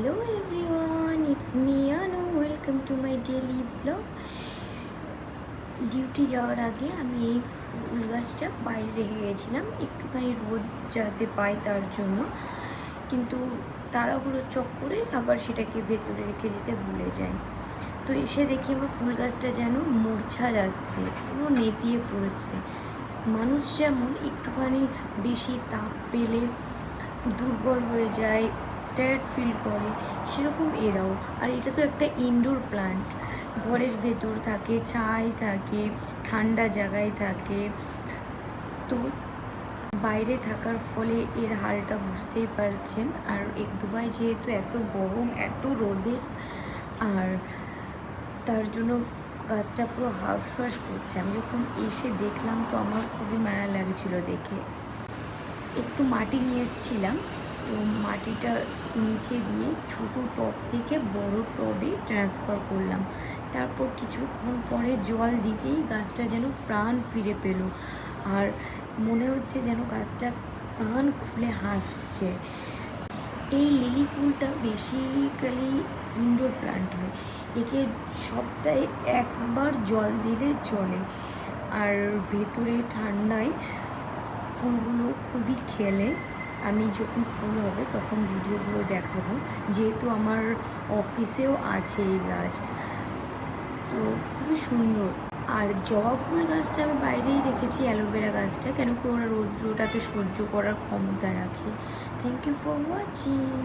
Hello everyone, it's me Anu. Welcome to my daily vlog. Duty যাওয়ার আগে আমি এই ফুল গাছটা বাইরে রেখে গেছিলাম একটুখানি রোদ যাতে পাই তার জন্য, কিন্তু তাড়াহুড়ো চক্করে আবার সেটাকে ভেতরে রেখে যেতে ভুলে যাই। তো এসে দেখি আমার ফুল গাছটা যেন মূর্ছা যাচ্ছে, পুরো নেতিয়ে পড়েছে। মানুষ যেমন একটুখানি বেশি তাপ পেলে দুর্বল হয়ে যায়, টায়ার্ড ফিল করে, সেরকম এরাও। আর এটা তো একটা ইনডোর প্লান্ট, ঘরের ভেতর থাকে, ছাই থাকে, ঠান্ডা জায়গায় থাকে, তো বাইরে থাকার ফলে এর হালটা বুঝতেই পারছেন। আর দুবাই যেহেতু এত গরম, এত রোদে, আর তার জন্য গাছটা পুরো হাঁসফাঁস করছে। আমি যখন এসে দেখলাম তো আমার খুবই মায়া লাগছিল দেখে। একটু মাটি নিয়ে এসেছিলাম, তো মাটিটা নিচে দিয়ে ছোটো টব থেকে বড় টবে ট্রান্সফার করলাম। তারপর কিছুক্ষণ পরে জল দিতেই গাছটা যেন প্রাণ ফিরে পেল, আর মনে হচ্ছে যেন গাছটা প্রাণ খুলে হাসছে। এই লিলি ফুলটা বেসিক্যালি ইনডোর প্লান্ট হয়, একে সপ্তাহে একবার জল দিলে চলে। আর ভেতরে ঠান্ডায় ফুলগুলো খুবই খেলে। আমি যখন ফুল হবে তখন ভিডিওগুলো দেখাবো, যেহেতু আমার অফিসেও আছে এই গাছ, তো খুবই সুন্দর। আর জবা ফুল গাছটা আমি বাইরেই রেখেছি, অ্যালোভেরা গাছটা, কেন কি ওরা রৌদ্রটাকে সহ্য করার ক্ষমতা রাখে। Thank you for watching.